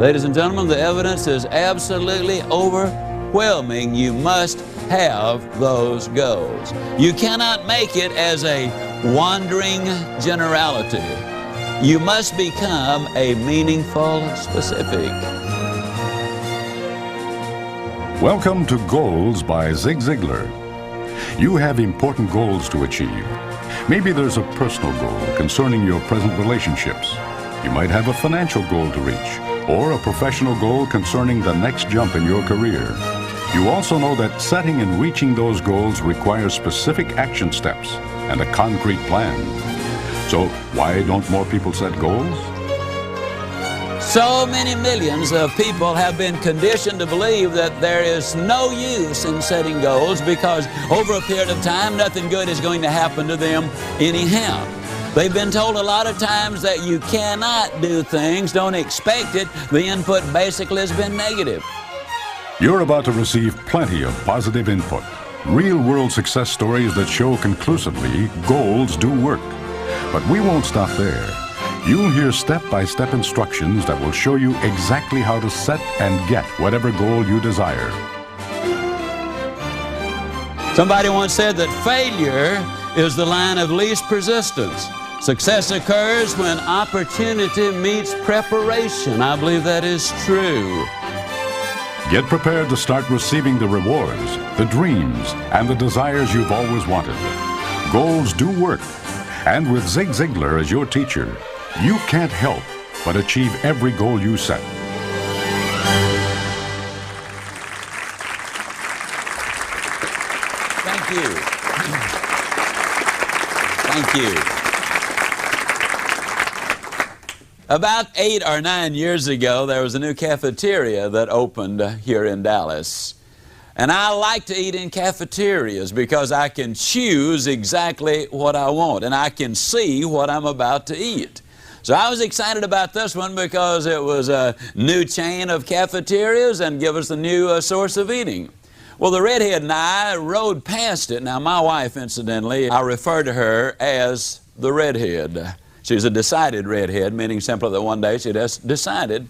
Ladies and gentlemen, the evidence is absolutely overwhelming. You must have those goals. You cannot make it as a wandering generality. You must become a meaningful specific. Welcome to Goals by Zig Ziglar. You have important goals to achieve. Maybe there's a personal goal concerning your present relationships. You might have a financial goal to reach, or a professional goal concerning the next jump in your career. You also know that setting and reaching those goals requires specific action steps and a concrete plan. So why don't more people set goals? So many millions of people have been conditioned to believe that there is no use in setting goals because over a period of time, nothing good is going to happen to them anyhow. They've been told a lot of times that you cannot do things, don't expect it. The input basically has been negative. You're about to receive plenty of positive input, real-world success stories that show conclusively goals do work. But we won't stop there. You'll hear step-by-step instructions that will show you exactly how to set and get whatever goal you desire. Somebody once said that failure is the line of least resistance. Success occurs when opportunity meets preparation. I believe that is true. Get prepared to start receiving the rewards, the dreams, and the desires you've always wanted. Goals do work. And with Zig Ziglar as your teacher, you can't help but achieve every goal you set. Thank you. Thank you. About 8 or 9 years ago, there was a new cafeteria that opened here in Dallas. And I like to eat in cafeterias because I can choose exactly what I want and I can see what I'm about to eat. So I was excited about this one because it was a new chain of cafeterias and give us a new source of eating. Well, the redhead and I rode past it. Now, my wife, incidentally, I refer to her as the redhead. She's a decided redhead, meaning simply that one day she just decided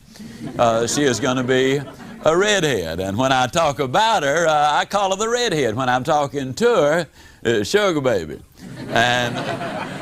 she is going to be a redhead. And when I talk about her, I call her the redhead. When I'm talking to her, Sugar Baby. And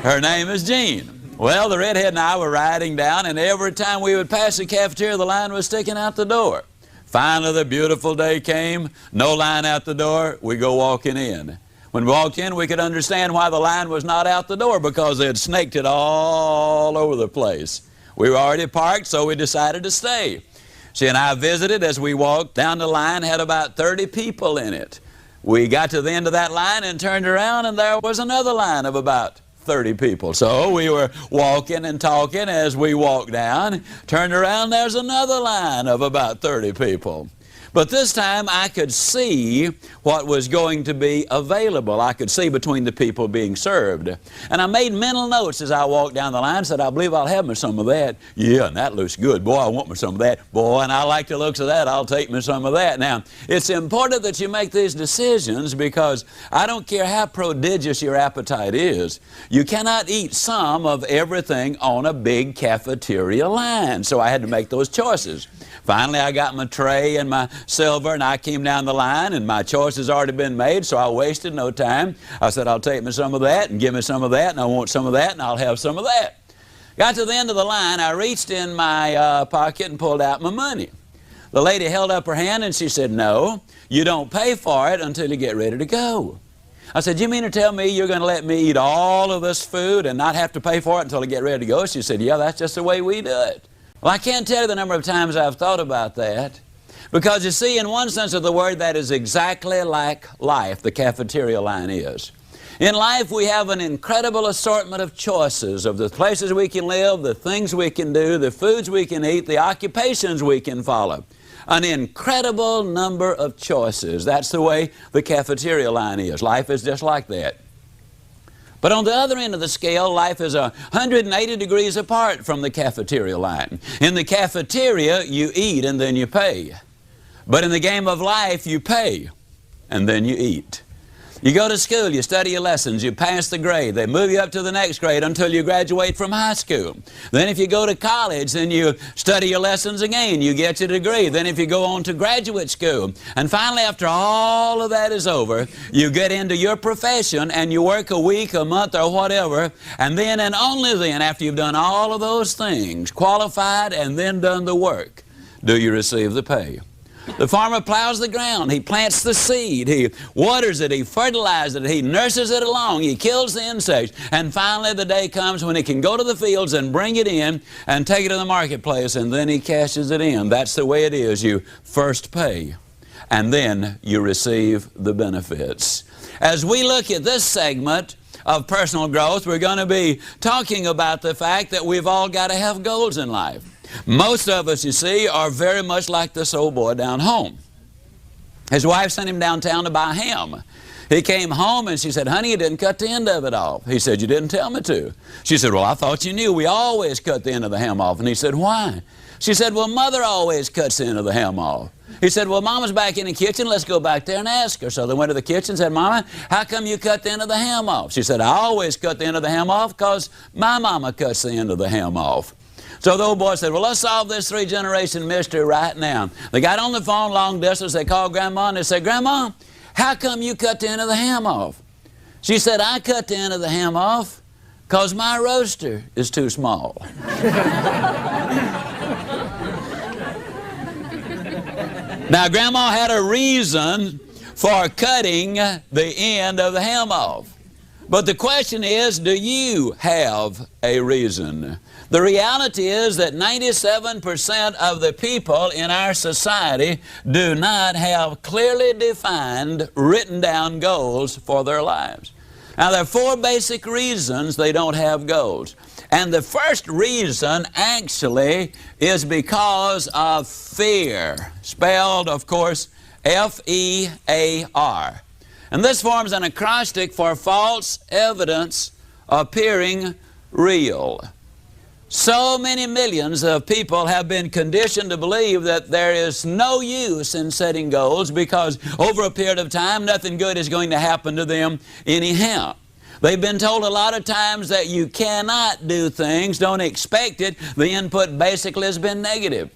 her name is Jean. Well, the redhead and I were riding down, and every time we would pass the cafeteria, the line was sticking out the door. Finally, the beautiful day came, no line out the door, we go walking in. When we walked in, we could understand why the line was not out the door because they had snaked it all over the place. We were already parked, so we decided to stay. She and I visited as we walked down the line, had about 30 people in it. We got to the end of that line and turned around, and there was another line of about 30 people. So we were walking and talking as we walked down, turned around, there's another line of about 30 people. But this time I could see what was going to be available. I could see between the people being served. And I made mental notes as I walked down the line, said, I believe I'll have me some of that. Yeah, and that looks good. Boy, I want me some of that. Boy, and I like the looks of that. I'll take me some of that. Now, it's important that you make these decisions because I don't care how prodigious your appetite is. You cannot eat some of everything on a big cafeteria line. So I had to make those choices. Finally, I got my tray and my silver, and I came down the line, and my choice has already been made, so I wasted no time. I said, I'll take me some of that, and give me some of that, and I want some of that, and I'll have some of that. Got to the end of the line, I reached in my pocket and pulled out my money. The lady held up her hand, and she said, no, you don't pay for it until you get ready to go. I said, you mean to tell me you're going to let me eat all of this food and not have to pay for it until I get ready to go? She said, yeah, that's just the way we do it. Well, I can't tell you the number of times I've thought about that because, you see, in one sense of the word, that is exactly like life, the cafeteria line is. In life, we have an incredible assortment of choices of the places we can live, the things we can do, the foods we can eat, the occupations we can follow. An incredible number of choices. That's the way the cafeteria line is. Life is just like that. But on the other end of the scale, life is 180 degrees apart from the cafeteria line. In the cafeteria, you eat and then you pay. But in the game of life, you pay and then you eat. You go to school, you study your lessons, you pass the grade. They move you up to the next grade until you graduate from high school. Then if you go to college, then you study your lessons again. You get your degree. Then if you go on to graduate school. And finally, after all of that is over, you get into your profession and you work a week, a month, or whatever. And then and only then, after you've done all of those things, qualified and then done the work, do you receive the pay. The farmer plows the ground, he plants the seed, he waters it, he fertilizes it, he nurses it along, he kills the insects, and finally the day comes when he can go to the fields and bring it in and take it to the marketplace, and then he cashes it in. That's the way it is. You first pay, and then you receive the benefits. As we look at this segment of personal growth, we're going to be talking about the fact that we've all got to have goals in life. Most of us, you see, are very much like this old boy down home. His wife sent him downtown to buy ham. He came home and she said, "Honey, you didn't cut the end of it off." He said, "You didn't tell me to." She said, "Well, I thought you knew. We always cut the end of the ham off." And he said, "Why?" She said, "Well, Mother always cuts the end of the ham off." He said, "Well, Mama's back in the kitchen. Let's go back there and ask her." So they went to the kitchen and said, "Mama, how come you cut the end of the ham off?" She said, "I always cut the end of the ham off because my mama cuts the end of the ham off." So the old boy said, "Well, let's solve this three-generation mystery right now." They got on the phone long distance. They called Grandma and they said, "Grandma, how come you cut the end of the ham off?" She said, "I cut the end of the ham off because my roaster is too small." Now, Grandma had a reason for cutting the end of the ham off. But the question is, do you have a reason? The reality is that 97% of the people in our society do not have clearly defined, written down goals for their lives. Now, there are four basic reasons they don't have goals. And the first reason actually is because of fear, spelled, of course, F-E-A-R. And this forms an acrostic for false evidence appearing real. So many millions of people have been conditioned to believe that there is no use in setting goals because over a period of time nothing good is going to happen to them anyhow. They've been told a lot of times that you cannot do things, don't expect it. The input basically has been negative.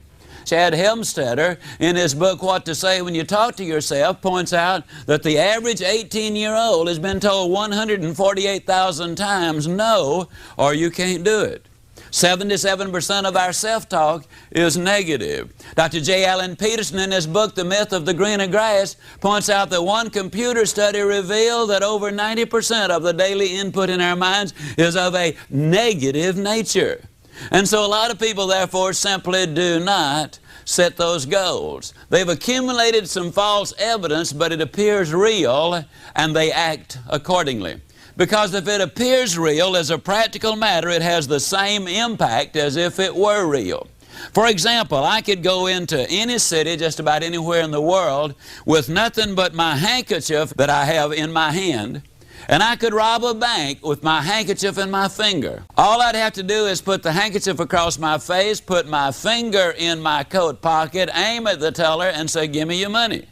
Chad Helmstetter, in his book, What to Say When You Talk to Yourself, points out that the average 18-year-old has been told 148,000 times no, or you can't do it. 77% of our self-talk is negative. Dr. J. Allen Peterson, in his book, The Myth of the Greener Grass, points out that one computer study revealed that over 90% of the daily input in our minds is of a negative nature. And so a lot of people, therefore, simply do not set those goals. They've accumulated some false evidence, but it appears real, and they act accordingly. Because if it appears real, as a practical matter, it has the same impact as if it were real. For example, I could go into any city, just about anywhere in the world, with nothing but my handkerchief that I have in my hand, and I could rob a bank with my handkerchief in my finger. All I'd have to do is put the handkerchief across my face, put my finger in my coat pocket, aim at the teller, and say, "Give me your money."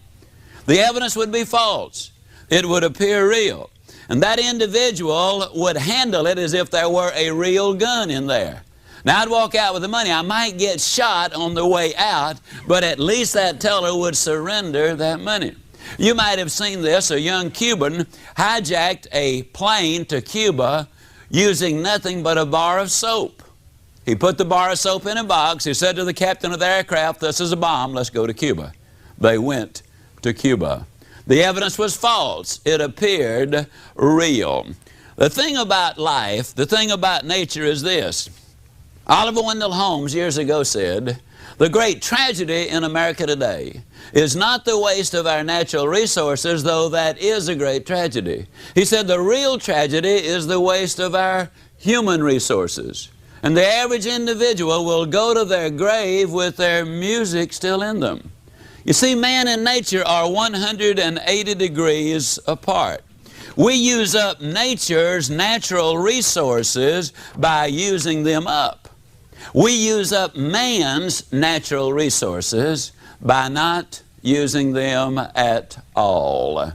The evidence would be false. It would appear real. And that individual would handle it as if there were a real gun in there. Now, I'd walk out with the money. I might get shot on the way out, but at least that teller would surrender that money. You might have seen this. A young Cuban hijacked a plane to Cuba using nothing but a bar of soap. He put the bar of soap in a box. He said to the captain of the aircraft, "This is a bomb. Let's go to Cuba." They went to Cuba. The evidence was false. It appeared real. The thing about life, the thing about nature is this. Oliver Wendell Holmes years ago said, "The great tragedy in America today is not the waste of our natural resources, though that is a great tragedy." He said the real tragedy is the waste of our human resources. And the average individual will go to their grave with their music still in them. You see, man and nature are 180 degrees apart. We use up nature's natural resources by using them up. We use up man's natural resources by not using them at all.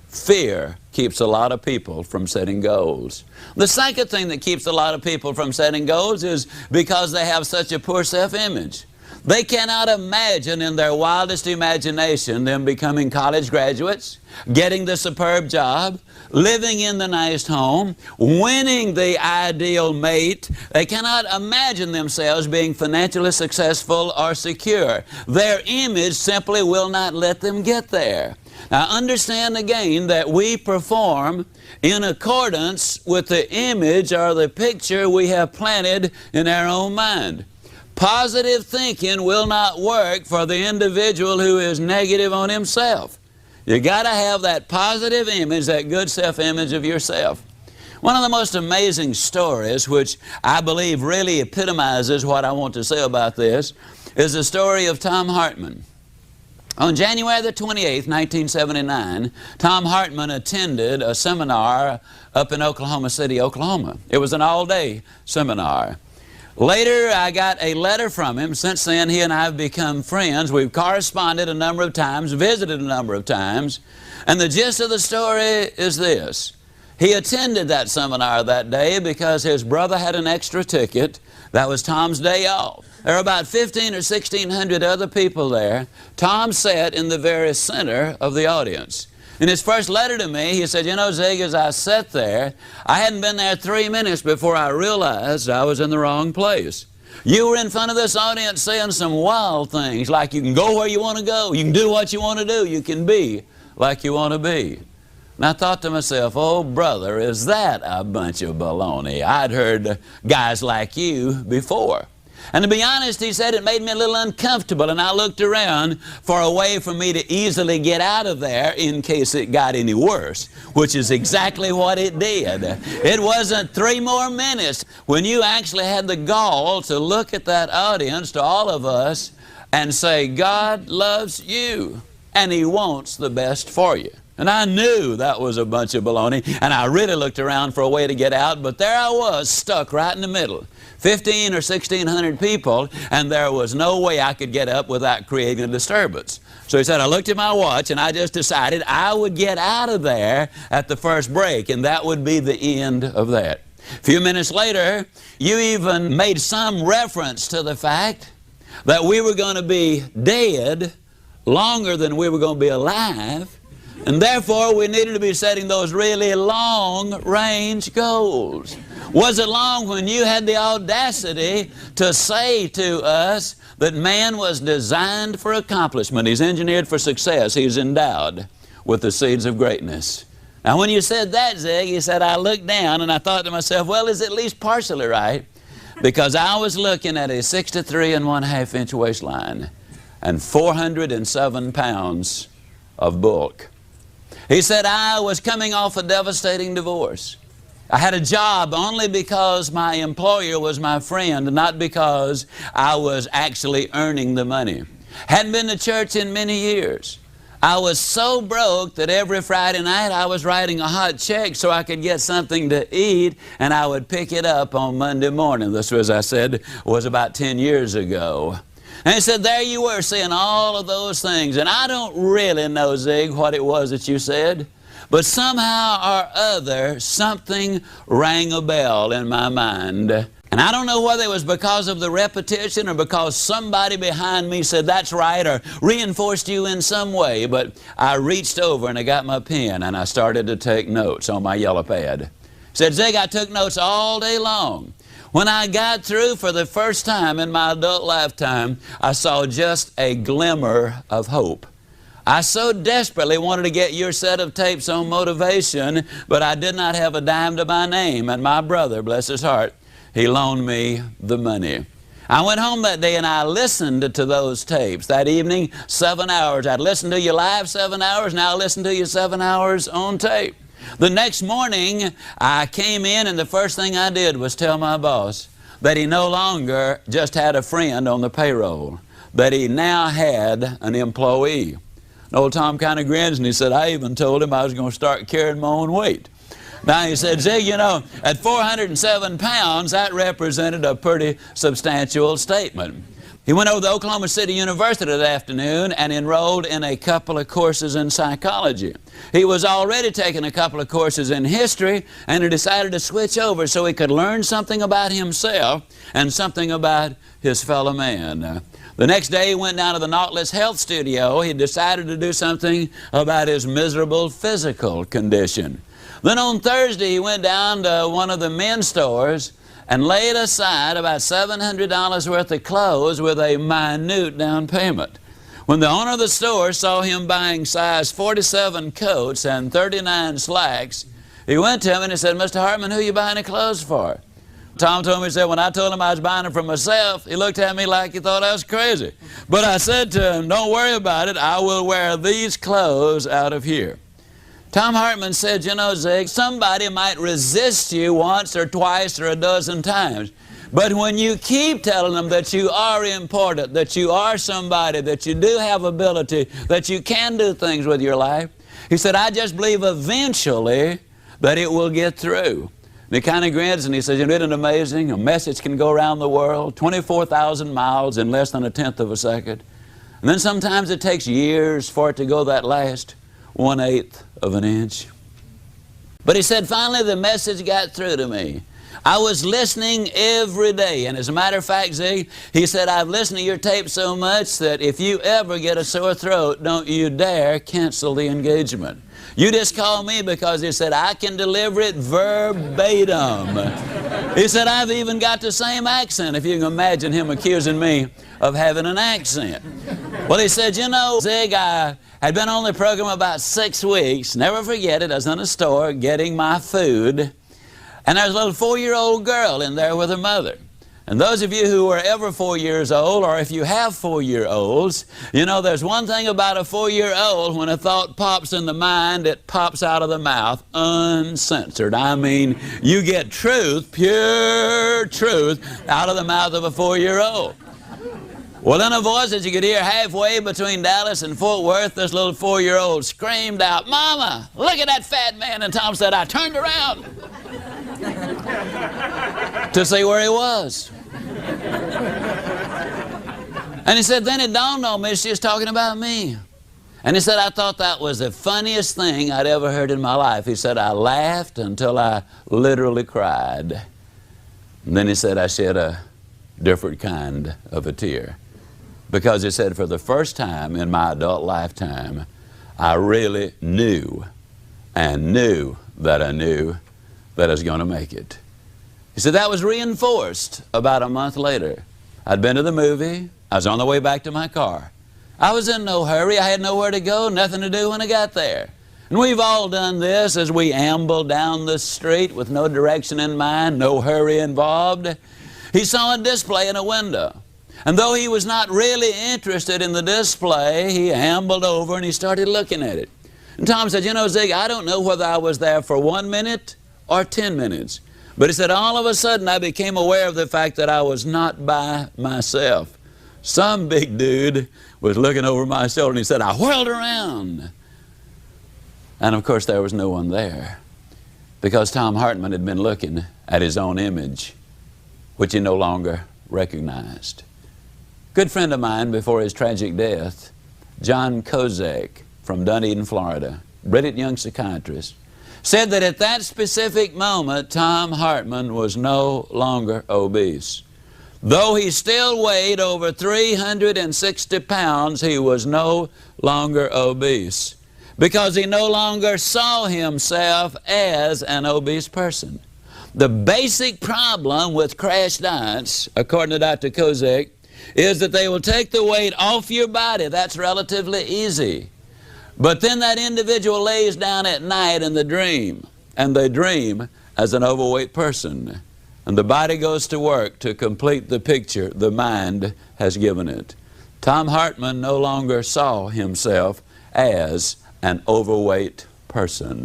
Fear keeps a lot of people from setting goals. The second thing that keeps a lot of people from setting goals is because they have such a poor self-image. They cannot imagine in their wildest imagination them becoming college graduates, getting the superb job, living in the nice home, winning the ideal mate. They cannot imagine themselves being financially successful or secure. Their image simply will not let them get there. Now understand again that we perform in accordance with the image or the picture we have planted in our own mind. Positive thinking will not work for the individual who is negative on himself. You got to have that positive image, that good self-image of yourself. One of the most amazing stories, which I believe really epitomizes what I want to say about this, is the story of Tom Hartman. On January the 28th, 1979, Tom Hartman attended a seminar up in Oklahoma City, Oklahoma. It was an all-day seminar. Later, I got a letter from him. Since then, he and I have become friends. We've corresponded a number of times, visited a number of times. And the gist of the story is this. He attended that seminar that day because his brother had an extra ticket. That was Tom's day off. There were about 1,500 or 1,600 other people there. Tom sat in the very center of the audience. In his first letter to me, he said, you know, Zig, as I sat there, I hadn't been there 3 minutes before I realized I was in the wrong place. You were in front of this audience saying some wild things, like you can go where you want to go, you can do what you want to do, you can be like you want to be. And I thought to myself, oh, brother, is that a bunch of baloney? I'd heard guys like you before. And to be honest, he said, it made me a little uncomfortable, and I looked around for a way for me to easily get out of there in case it got any worse, which is exactly what it did. It wasn't 3 more minutes when you actually had the gall to look at that audience, to all of us, and say, God loves you, and He wants the best for you. And I knew that was a bunch of baloney, and I really looked around for a way to get out, but there I was, stuck right in the middle. 1,500 or 1,600 people, and there was no way I could get up without creating a disturbance. So he said, I looked at my watch, and I just decided I would get out of there at the first break, and that would be the end of that. A few minutes later, you even made some reference to the fact that we were going to be dead longer than we were going to be alive, and therefore we needed to be setting those really long-range goals. Was it long when you had the audacity to say to us that man was designed for accomplishment? He's engineered for success. He's endowed with the seeds of greatness. Now when you said that, Zig, he said, I looked down and I thought to myself, well, it's at least partially right, because I was looking at a 63 1/2 inch waistline and 407 pounds of bulk. He said, I was coming off a devastating divorce. I had a job only because my employer was my friend, not because I was actually earning the money. Hadn't been to church in many years. I was so broke that every Friday night I was writing a hot check so I could get something to eat, and I would pick it up on Monday morning. This, as I said, was about 10 years ago. And he said, there you were saying all of those things. And I don't really know, Zig, what it was that you said. But somehow or other, something rang a bell in my mind. And I don't know whether it was because of the repetition or because somebody behind me said, that's right, or reinforced you in some way. But I reached over and I got my pen and I started to take notes on my yellow pad. He said, Zig, I took notes all day long. When I got through for the first time in my adult lifetime, I saw just a glimmer of hope. I so desperately wanted to get your set of tapes on motivation, but I did not have a dime to my name. And my brother, bless his heart, he loaned me the money. I went home that day and I listened to those tapes. That evening, 7 hours. I'd listen to you live 7 hours, now I listen to you 7 hours on tape. The next morning, I came in and the first thing I did was tell my boss that he no longer just had a friend on the payroll, that he now had an employee. And old Tom kind of grins and he said, I even told him I was going to start carrying my own weight. Now he said, Zig, you know, at 407 pounds, that represented a pretty substantial statement. He went over to Oklahoma City University that afternoon and enrolled in a couple of courses in psychology. He was already taking a couple of courses in history, and he decided to switch over so he could learn something about himself and something about his fellow man. The next day he went down to the Nautilus Health Studio. He decided to do something about his miserable physical condition. Then on Thursday he went down to one of the men's stores and laid aside about $700 worth of clothes with a minute down payment. When the owner of the store saw him buying size 47 coats and 39 slacks, he went to him and he said, "Mr. Hartman, who are you buying the clothes for?" Tom told me, he said, when I told him I was buying them for myself, he looked at me like he thought I was crazy. But I said to him, "Don't worry about it. I will wear these clothes out of here." Tom Hartman said, "You know, Zig, somebody might resist you once or twice or a dozen times. But when you keep telling them that you are important, that you are somebody, that you do have ability, that you can do things with your life," he said, "I just believe eventually that it will get through." And he kind of grins and he says, "Isn't it amazing? A message can go around the world, 24,000 miles in less than a tenth of a second. And then sometimes it takes years for it to go that last 1/8 of an inch." But he said, finally the message got through to me. I was listening every day, and as a matter of fact, Zig, he said, "I've listened to your tape so much that if you ever get a sore throat, don't you dare cancel the engagement. You just call me," because he said, "I can deliver it verbatim." He said, "I've even got the same accent," if you can imagine him accusing me of having an accent. Well, he said, "You know, Zig, I had been on the program about 6 weeks. Never forget it. I was in a store getting my food, and there was a little 4-year-old girl in there with her mother. And those of you who are ever 4 years old, or if you have 4-year-olds, you know there's one thing about a 4-year-old: when a thought pops in the mind, it pops out of the mouth uncensored. I mean, you get truth, pure truth, out of the mouth of a 4-year-old. Well, in a voice that you could hear halfway between Dallas and Fort Worth, this little 4-year-old screamed out, "Mama, look at that fat man." And Tom said, "I turned around to see where he was." And he said, then it dawned on me she was talking about me. And he said, "I thought that was the funniest thing I'd ever heard in my life." He said, "I laughed until I literally cried." And then he said, "I shed a different kind of a tear." Because he said, for the first time in my adult lifetime, I really knew and knew that I knew that I was going to make it. He said that was reinforced about a month later. I'd been to the movie. I was on the way back to my car. I was in no hurry. I had nowhere to go, nothing to do when I got there. And we've all done this as we amble down the street with no direction in mind, no hurry involved. He saw a display in a window. And though he was not really interested in the display, he ambled over and he started looking at it. And Tom said, "You know, Zig, I don't know whether I was there for 1 minute or 10 minutes. But he said, all of a sudden I became aware of the fact that I was not by myself. Some big dude was looking over my shoulder," and he said, "I whirled around." And of course there was no one there, because Tom Hartman had been looking at his own image, which he no longer recognized. Good friend of mine before his tragic death, John Kozak from Dunedin, Florida, brilliant young psychiatrist, said that at that specific moment, Tom Hartman was no longer obese. Though he still weighed over 360 pounds, he was no longer obese, because he no longer saw himself as an obese person. The basic problem with crash diets, according to Dr. Kozak, is that they will take the weight off your body. That's relatively easy. But then that individual lays down at night in the dream, and they dream as an overweight person. And the body goes to work to complete the picture the mind has given it. Tom Hartman no longer saw himself as an overweight person.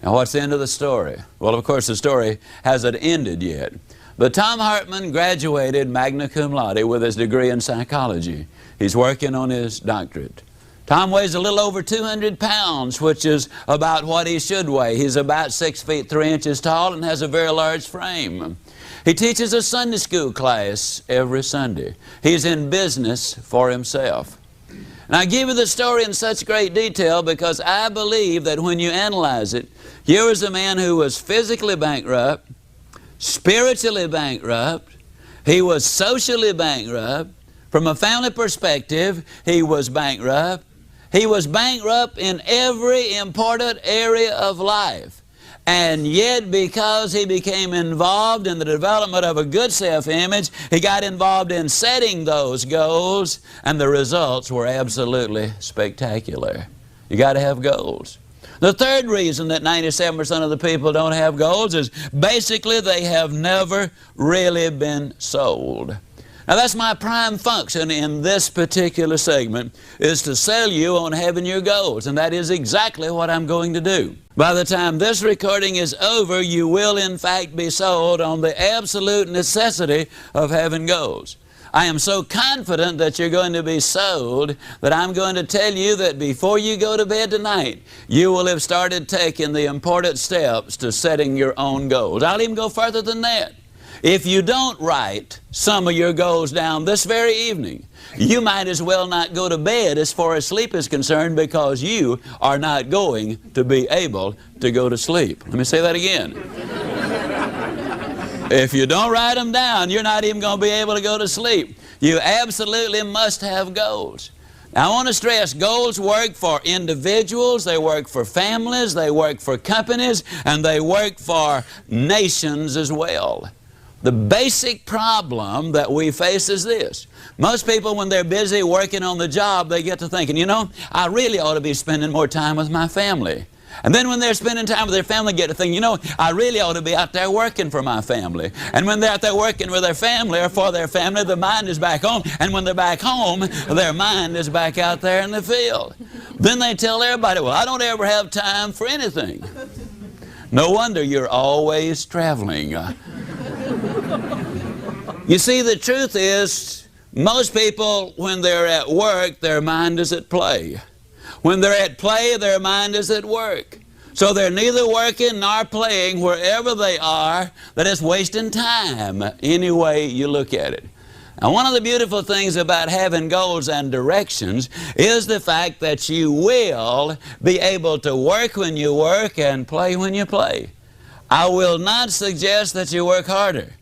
Now, what's the end of the story? Well, of course, the story hasn't ended yet. But Tom Hartman graduated magna cum laude with his degree in psychology. He's working on his doctorate. Tom weighs a little over 200 pounds, which is about what he should weigh. He's about 6 feet 3 inches tall and has a very large frame. He teaches a Sunday school class every Sunday. He's in business for himself. And I give you the story in such great detail because I believe that when you analyze it, here was a man who was physically bankrupt, spiritually bankrupt, he was socially bankrupt. From a family perspective, he was bankrupt. He was bankrupt in every important area of life. And yet, because he became involved in the development of a good self-image, he got involved in setting those goals, and the results were absolutely spectacular. You got to have goals. The third reason that 97% of the people don't have goals is basically they have never really been sold. Now that's my prime function in this particular segment, is to sell you on having your goals, and that is exactly what I'm going to do. By the time this recording is over, you will in fact be sold on the absolute necessity of having goals. I am so confident that you're going to be sold that I'm going to tell you that before you go to bed tonight, you will have started taking the important steps to setting your own goals. I'll even go further than that. If you don't write some of your goals down this very evening, you might as well not go to bed as far as sleep is concerned, because you are not going to be able to go to sleep. Let me say that again. If you don't write them down, you're not even going to be able to go to sleep. You absolutely must have goals. Now, I want to stress, goals work for individuals, they work for families, they work for companies, and they work for nations as well. The basic problem that we face is this. Most people, when they're busy working on the job, they get to thinking, you know, I really ought to be spending more time with my family. And then when they're spending time with their family, get to thinking, you know, I really ought to be out there working for my family. And when they're out there working with their family or for their family, the mind is back home. And when they're back home, their mind is back out there in the field. Then they tell everybody, well, I don't ever have time for anything. No wonder you're always traveling. You see, the truth is, most people, when they're at work, their mind is at play. When they're at play, their mind is at work. So they're neither working nor playing wherever they are. That is wasting time, any way you look at it. Now, one of the beautiful things about having goals and directions is the fact that you will be able to work when you work and play when you play. I will not suggest that you work harder.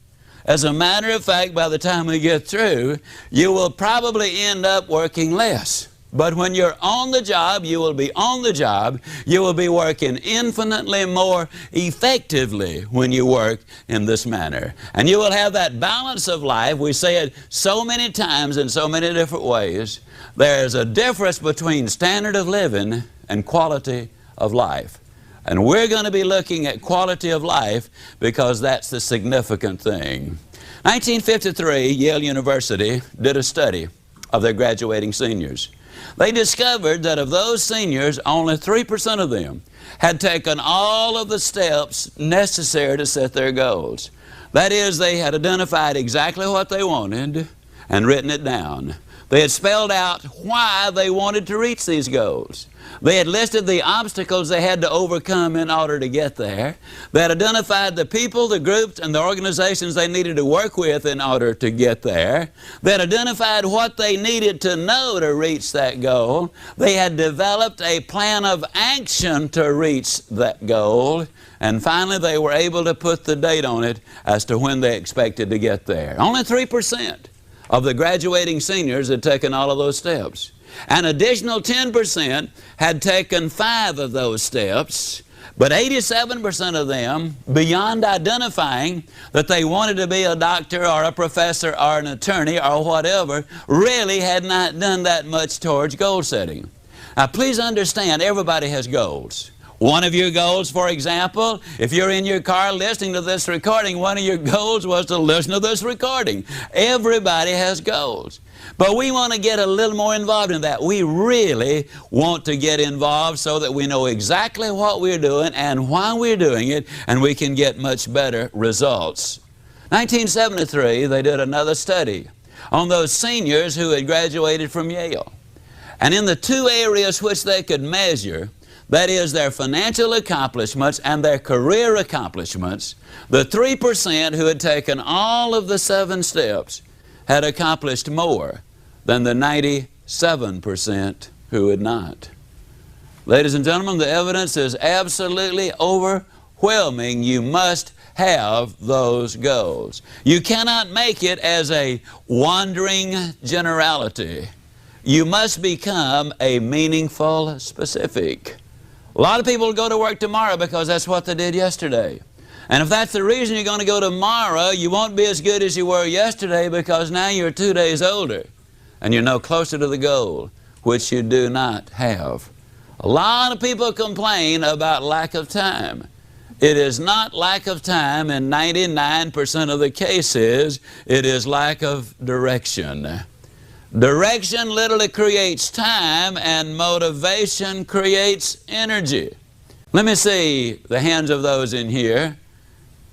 As a matter of fact, by the time we get through, you will probably end up working less. But when you're on the job, you will be on the job. You will be working infinitely more effectively when you work in this manner. And you will have that balance of life. We say it so many times in so many different ways. There's a difference between standard of living and quality of life. And we're going to be looking at quality of life because that's the significant thing. 1953, Yale University did a study of their graduating seniors. They discovered that of those seniors, only 3% of them had taken all of the steps necessary to set their goals. That is, they had identified exactly what they wanted and written it down. They had spelled out why they wanted to reach these goals. They had listed the obstacles they had to overcome in order to get there. They had identified the people, the groups, and the organizations they needed to work with in order to get there. They had identified what they needed to know to reach that goal. They had developed a plan of action to reach that goal. And finally, they were able to put the date on it as to when they expected to get there. Only 3% of the graduating seniors had taken all of those steps. An additional 10% had taken 5 of those steps, but 87% of them, beyond identifying that they wanted to be a doctor or a professor or an attorney or whatever, really had not done that much towards goal setting. Now, please understand, everybody has goals. One of your goals, for example, if you're in your car listening to this recording, one of your goals was to listen to this recording. Everybody has goals. But we want to get a little more involved in that. We really want to get involved so that we know exactly what we're doing and why we're doing it, and we can get much better results. 1973, they did another study on those seniors who had graduated from Yale. And in the 2 areas which they could measure, that is their financial accomplishments and their career accomplishments, the 3% who had taken all of the 7 steps had accomplished more than the 97% who had not. Ladies and gentlemen, the evidence is absolutely overwhelming. You must have those goals. You cannot make it as a wandering generality. You must become a meaningful specific. A lot of people go to work tomorrow because that's what they did yesterday. And if that's the reason you're going to go tomorrow, you won't be as good as you were yesterday because now you're 2 days older and you're no closer to the goal, which you do not have. A lot of people complain about lack of time. It is not lack of time in 99% of the cases. It is lack of direction. Direction literally creates time, and motivation creates energy. Let me see the hands of those in here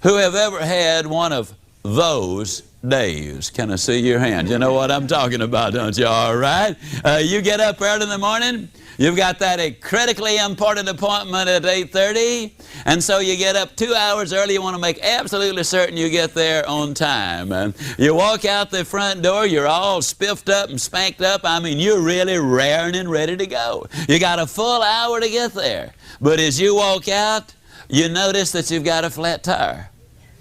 who have ever had one of those days. Can I see your hand? You know what I'm talking about, don't you? All right. You get up early in the morning. You've got that critically important appointment at 8:30, and so you get up 2 hours early. You want to make absolutely certain you get there on time. And you walk out the front door, you're all spiffed up and spanked up. I mean, you're really raring and ready to go. You got a full hour to get there. But as you walk out, you notice that you've got a flat tire.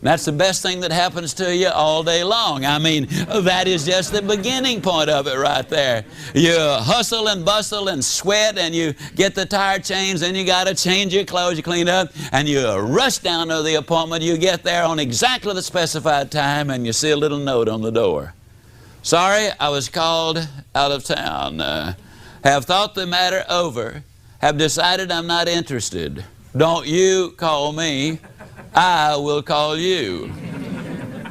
That's the best thing that happens to you all day long. I mean, that is just the beginning point of it right there. You hustle and bustle and sweat, and you get the tire changed, then you got to change your clothes, you clean up, and you rush down to the appointment. You get there on exactly the specified time, and you see a little note on the door. Sorry, I was called out of town. Have thought the matter over. Have decided I'm not interested. Don't you call me. I will call you.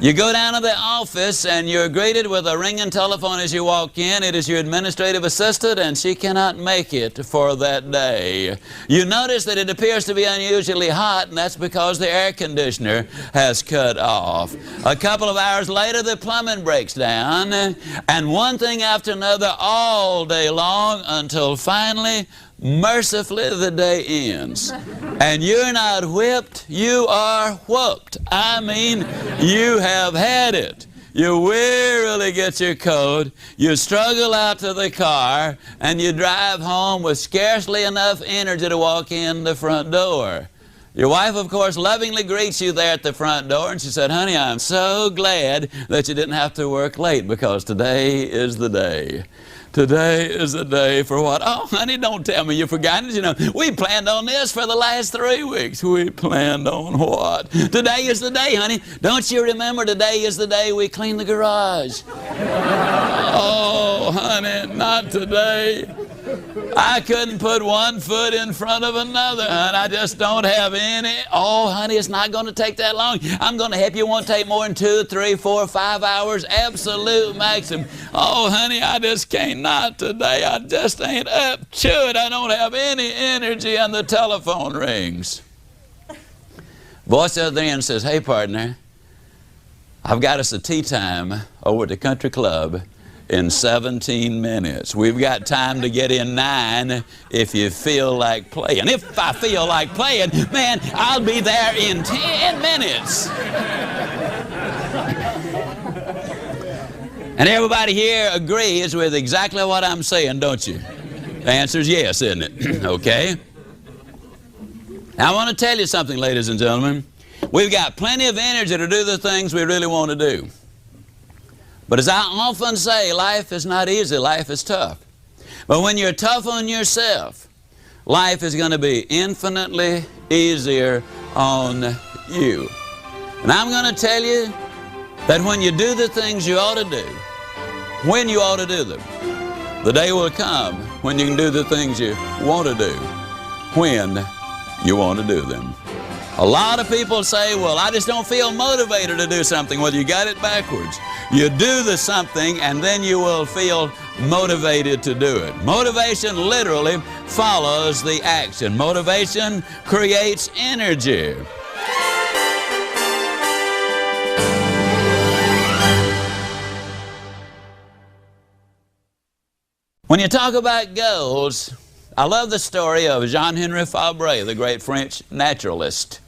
You go down to the office and you're greeted with a ringing telephone as you walk in. It is your administrative assistant and she cannot make it for that day. You notice that it appears to be unusually hot, and that's because the air conditioner has cut off. A couple of hours later the plumbing breaks down, and one thing after another all day long until finally, mercifully, the day ends. And you're not whipped, you are whooped. I mean, you have had it. You wearily get your coat, you struggle out to the car, and you drive home with scarcely enough energy to walk in the front door. Your wife, of course, lovingly greets you there at the front door, and she said, "Honey, I'm so glad that you didn't have to work late, because today is the day." Today is the day for what? Oh, honey, don't tell me you've forgotten it. You know, we planned on this for the last 3 weeks. We planned on what? Today is the day, honey. Don't you remember today is the day we clean the garage? Oh, honey, not today. I couldn't put one foot in front of another, honey. I just don't have any. Oh, honey, it's not going to take that long. I'm going to help you. It won't take more than 2, 3, 4, 5 hours. Absolute maximum. Oh, honey, I just can't. Not today. I just ain't up to it. I don't have any energy, and the telephone rings. Voice at the other end says, "Hey, partner, I've got us a tea time over at the country club in 17 minutes. We've got time to get in 9 if you feel like playing." If I feel like playing, man, I'll be there in 10 minutes. And everybody here agrees with exactly what I'm saying, don't you? The answer is yes, isn't it? Okay. Now, I want to tell you something, ladies and gentlemen. We've got plenty of energy to do the things we really want to do. But as I often say, life is not easy, life is tough. But when you're tough on yourself, life is going to be infinitely easier on you. And I'm going to tell you that when you do the things you ought to do, when you ought to do them, the day will come when you can do the things you want to do, when you want to do them. A lot of people say, "Well, I just don't feel motivated to do something." Well, you got it backwards. You do the something, and then you will feel motivated to do it. Motivation literally follows the action. Motivation creates energy. When you talk about goals, I love the story of Jean-Henri Fabre, the great French naturalist.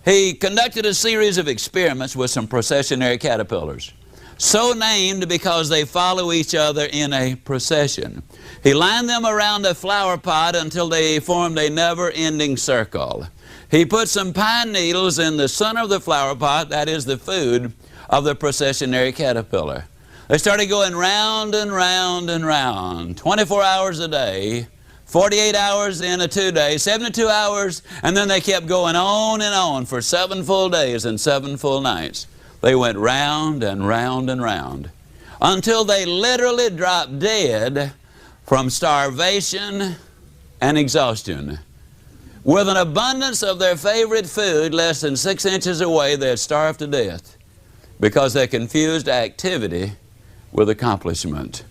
He conducted a series of experiments with some processionary caterpillars, so named because they follow each other in a procession. He lined them around a flower pot until they formed a never-ending circle. He put some pine needles in the center of the flower pot, that is the food of the processionary caterpillar. They started going round and round and round, 24 hours a day, 48 hours in a 2 day, 72 hours, and then they kept going on and on for 7 full days and 7 full nights. They went round and round and round until they literally dropped dead from starvation and exhaustion. With an abundance of their favorite food less than 6 inches away, they had starved to death because they confused activity with accomplishment.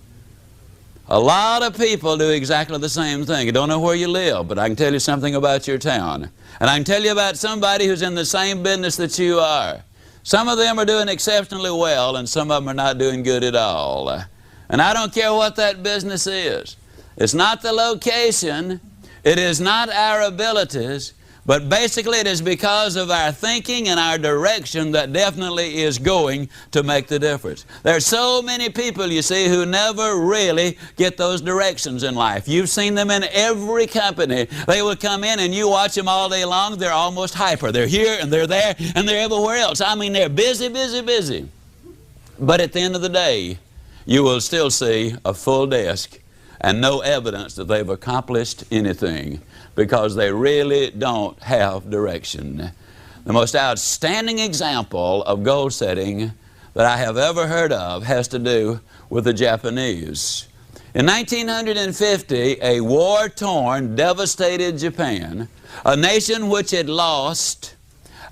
A lot of people do exactly the same thing. You don't know where you live, but I can tell you something about your town. And I can tell you about somebody who's in the same business that you are. Some of them are doing exceptionally well, and some of them are not doing good at all. And I don't care what that business is. It's not the location. It is not our abilities. But basically it is because of our thinking and our direction that definitely is going to make the difference. There are so many people, you see, who never really get those directions in life. You've seen them in every company. They will come in and you watch them all day long. They're almost hyper. They're here and they're there and they're everywhere else. I mean, they're busy, busy, busy. But at the end of the day, you will still see a full desk and no evidence that they've accomplished anything, because they really don't have direction. The most outstanding example of goal setting that I have ever heard of has to do with the Japanese. In 1950, a war-torn, devastated Japan, a nation which had lost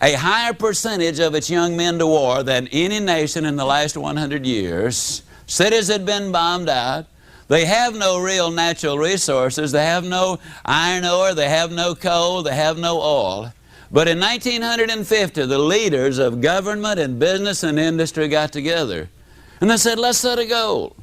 a higher percentage of its young men to war than any nation in the last 100 years, cities had been bombed out. They have no real natural resources. They have no iron ore. They have no coal. They have no oil. But in 1950, the leaders of government and business and industry got together. And they said, let's set a goal.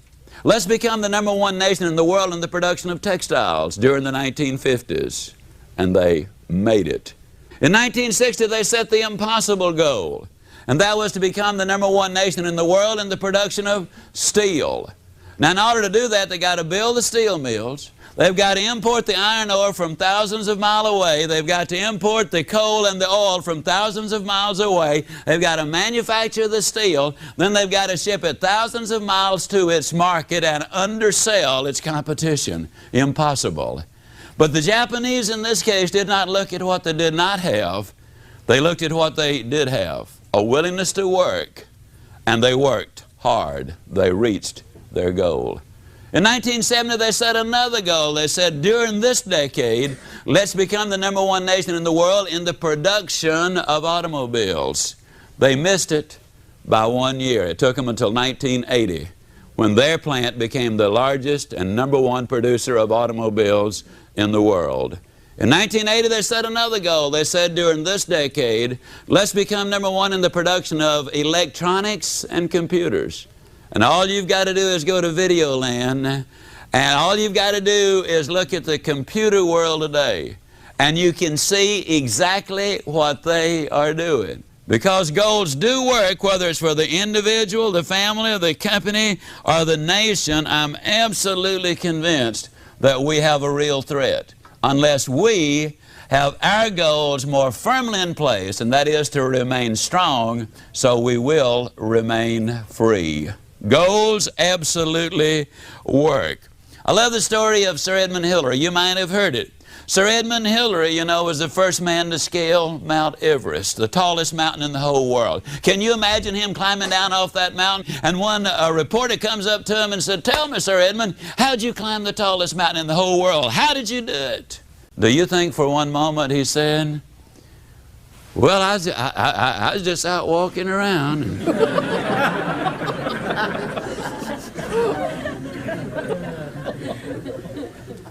Let's become the #1 nation in the world in the production of textiles during the 1950s. And they made it. In 1960, they set the impossible goal. And that was to become the #1 nation in the world in the production of steel. Now, in order to do that, they got to build the steel mills. They've got to import the iron ore from thousands of miles away. They've got to import the coal and the oil from thousands of miles away. They've got to manufacture the steel. Then they've got to ship it thousands of miles to its market and undersell its competition. Impossible. But the Japanese in this case did not look at what they did not have. They looked at what they did have, a willingness to work, and they worked hard. They reached their goal. In 1970, they set another goal. They said, during this decade, let's become the #1 nation in the world in the production of automobiles. They missed it by 1 year. It took them until 1980, when their plant became the largest and #1 producer of automobiles in the world. In 1980, they set another goal. They said, during this decade, let's become #1 in the production of electronics and computers. And all you've got to do is go to Videoland, and all you've got to do is look at the computer world today, and you can see exactly what they are doing. Because goals do work, whether it's for the individual, the family, or the company, or the nation. I'm absolutely convinced that we have a real threat unless we have our goals more firmly in place, and that is to remain strong so we will remain free. Goals absolutely work. I love the story of Sir Edmund Hillary. You might have heard it. Sir Edmund Hillary, you know, was the first man to scale Mount Everest, the tallest mountain in the whole world. Can you imagine him climbing down off that mountain? And one reporter comes up to him and said, tell me, Sir Edmund, how'd you climb the tallest mountain in the whole world? How did you do it? Do you think for one moment he said, well, I was just out walking around.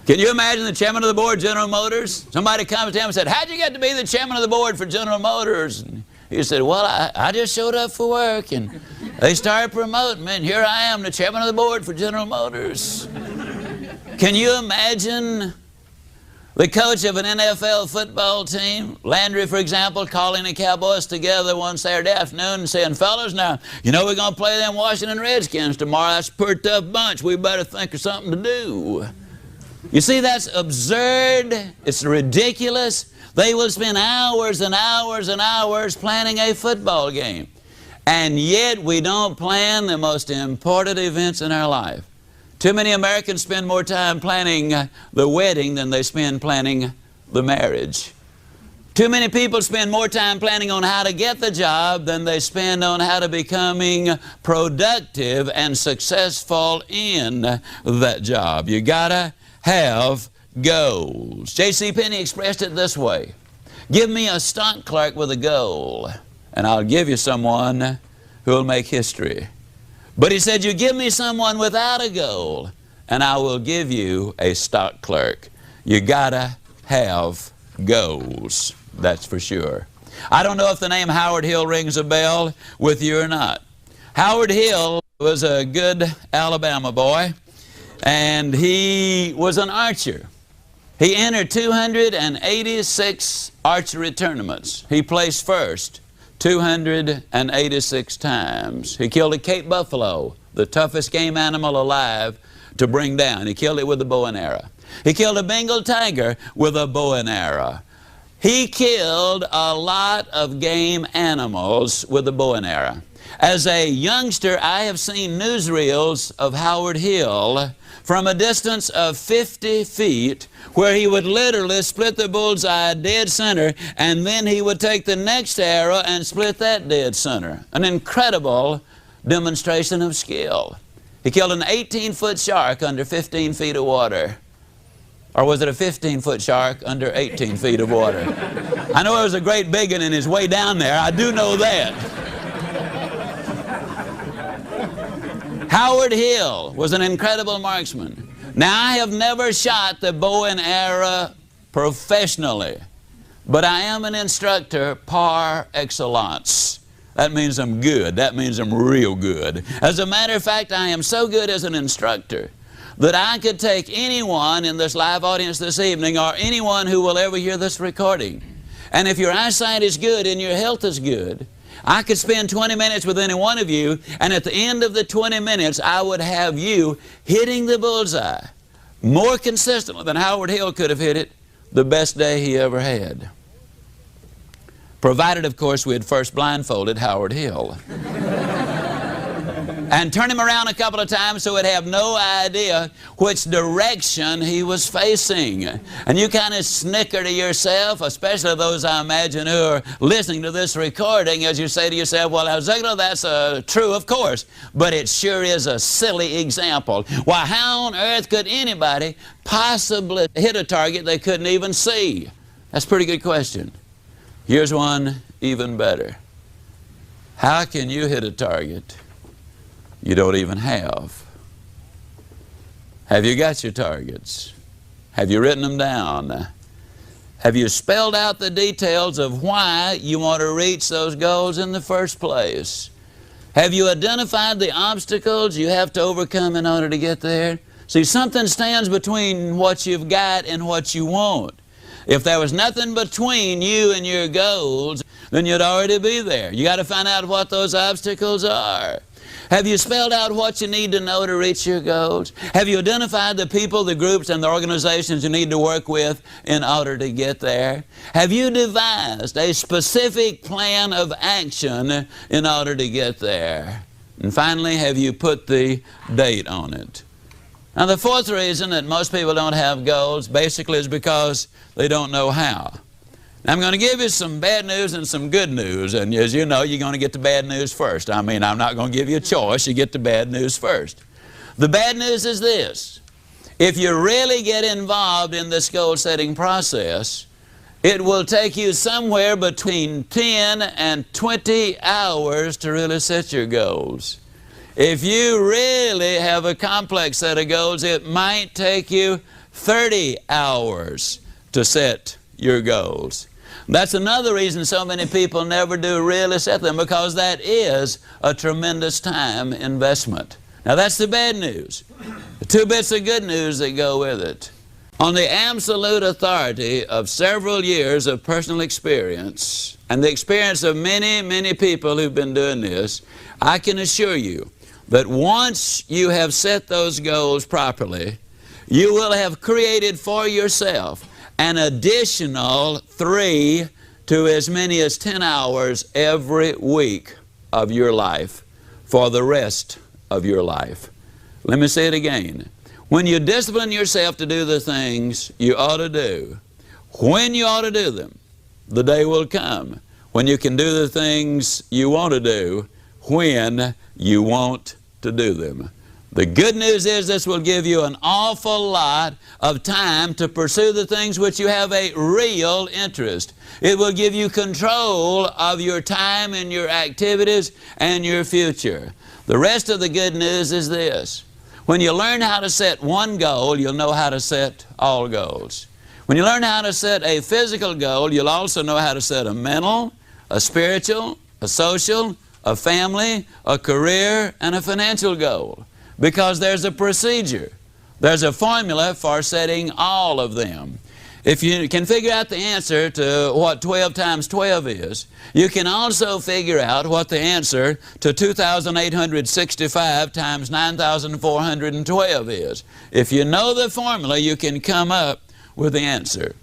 Can you imagine the chairman of the board, General Motors? Somebody comes to him and said, how'd you get to be the chairman of the board for General Motors? And he said, well, I just showed up for work, and they started promoting me, and here I am, the chairman of the board for General Motors. Can you imagine The coach of an NFL football team, Landry, for example, calling the Cowboys together one Saturday afternoon and saying, fellas, now, you know we're going to play them Washington Redskins tomorrow. That's a pretty tough bunch. We better think of something to do. You see, that's absurd. It's ridiculous. They will spend hours and hours and hours planning a football game. And yet we don't plan the most important events in our life. Too many Americans spend more time planning the wedding than they spend planning the marriage. Too many people spend more time planning on how to get the job than they spend on how to becoming productive and successful in that job. You gotta have goals. J.C. Penney expressed it this way: give me a stock clerk with a goal, and I'll give you someone who will make history. But he said, you give me someone without a goal, and I will give you a stock clerk. You gotta have goals, that's for sure. I don't know if the name Howard Hill rings a bell with you or not. Howard Hill was a good Alabama boy, and he was an archer. He entered 286 archery tournaments. He placed first 286 times. He killed a Cape buffalo, the toughest game animal alive to bring down. He killed it with a bow and arrow. He killed a Bengal tiger with a bow and arrow. He killed a lot of game animals with a bow and arrow. As a youngster, I have seen newsreels of Howard Hill from a distance of 50 feet, where he would literally split the bullseye dead center, and then he would take the next arrow and split that dead center. An incredible demonstration of skill. He killed an 18-foot shark under 15 feet of water. Or was it a 15-foot shark under 18 feet of water? I know it was a great big one in his way down there. I do know that. Howard Hill was an incredible marksman. Now, I have never shot the bow and arrow professionally, but I am an instructor par excellence. That means I'm good. That means I'm real good. As a matter of fact, I am so good as an instructor that I could take anyone in this live audience this evening, or anyone who will ever hear this recording, and if your eyesight is good and your health is good, I could spend 20 minutes with any one of you, and at the end of the 20 minutes, I would have you hitting the bullseye more consistently than Howard Hill could have hit it the best day he ever had. Provided, of course, we had first blindfolded Howard Hill. And turn him around a couple of times so he'd have no idea which direction he was facing. And you kind of snicker to yourself, especially those I imagine who are listening to this recording, as you say to yourself, well, now, Ziglar, that's true, of course, but it sure is a silly example. Why, how on earth could anybody possibly hit a target they couldn't even see? That's a pretty good question. Here's one even better. How can you hit a target you don't even have? Have you got your targets? Have you written them down? Have you spelled out the details of why you want to reach those goals in the first place? Have you identified the obstacles you have to overcome in order to get there? See, something stands between what you've got and what you want. If there was nothing between you and your goals, then you'd already be there. You got to find out what those obstacles are. Have you spelled out what you need to know to reach your goals? Have you identified the people, the groups, and the organizations you need to work with in order to get there? Have you devised a specific plan of action in order to get there? And finally, have you put the date on it? Now, the fourth reason that most people don't have goals basically is because they don't know how. Now, I'm going to give you some bad news and some good news, and as you know, you're going to get the bad news first. I mean, I'm not going to give you a choice. You get the bad news first. The bad news is this: if you really get involved in this goal-setting process, it will take you somewhere between 10 and 20 hours to really set your goals. If you really have a complex set of goals, it might take you 30 hours to set your goals. That's another reason so many people never do really set them, because that is a tremendous time investment. Now, that's the bad news. The two bits of good news that go with it. on the absolute authority of several years of personal experience and the experience of many, many people who've been doing this, I can assure you that once you have set those goals properly, you will have created for yourself an additional 3 to as many as 10 hours every week of your life for the rest of your life. Let me say it again. When you discipline yourself to do the things you ought to do, when you ought to do them, the day will come when you can do the things you want to do when you want to do them. The good news is this will give you an awful lot of time to pursue the things which you have a real interest. It will give you control of your time and your activities and your future. The rest of the good news is this. When you learn how to set one goal, you'll know how to set all goals. When you learn how to set a physical goal, you'll also know how to set a mental, a spiritual, a social, a family, a career, and a financial goal. Because there's a procedure. There's a formula for setting all of them. If you can figure out the answer to what 12 times 12 is, you can also figure out what the answer to 2,865 times 9,412 is. If you know the formula, you can come up with the answer.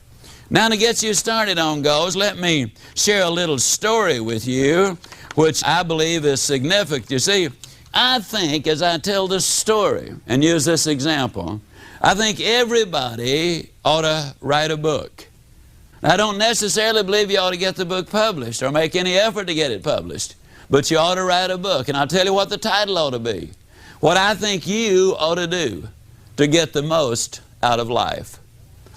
Now, to get you started on goals, let me share a little story with you, which I believe is significant. You see, I think as I tell this story and use this example, I think everybody ought to write a book. I don't necessarily believe you ought to get the book published or make any effort to get it published, but you ought to write a book. And I'll tell you what the title ought to be. What I think you ought to do to get the most out of life.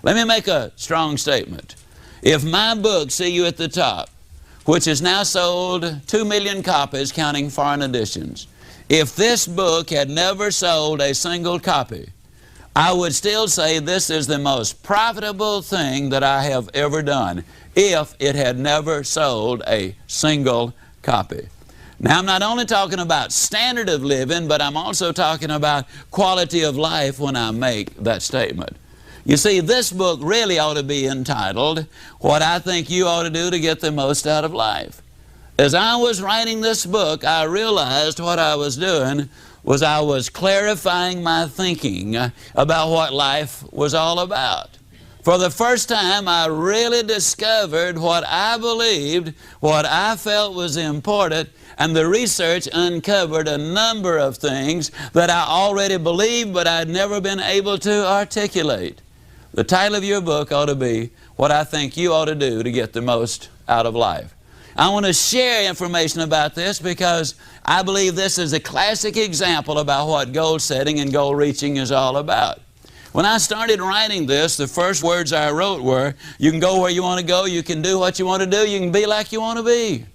Let me make a strong statement. If my book, See You at the Top, which has now sold 2 million copies counting foreign editions, if this book had never sold a single copy, I would still say this is the most profitable thing that I have ever done if it had never sold a single copy. Now, I'm not only talking about standard of living, but I'm also talking about quality of life when I make that statement. You see, this book really ought to be entitled, What I Think You Ought to Do to Get the Most Out of Life. As I was writing this book, I realized what I was doing was I was clarifying my thinking about what life was all about. For the first time, I really discovered what I believed, what I felt was important, and the research uncovered a number of things that I already believed, but I'd never been able to articulate. The title of your book ought to be, What I Think You Ought to Do to Get the Most Out of Life. I want to share information about this because I believe this is a classic example about what goal setting and goal reaching is all about. When I started writing this, the first words I wrote were, you can go where you want to go, you can do what you want to do, you can be like you want to be.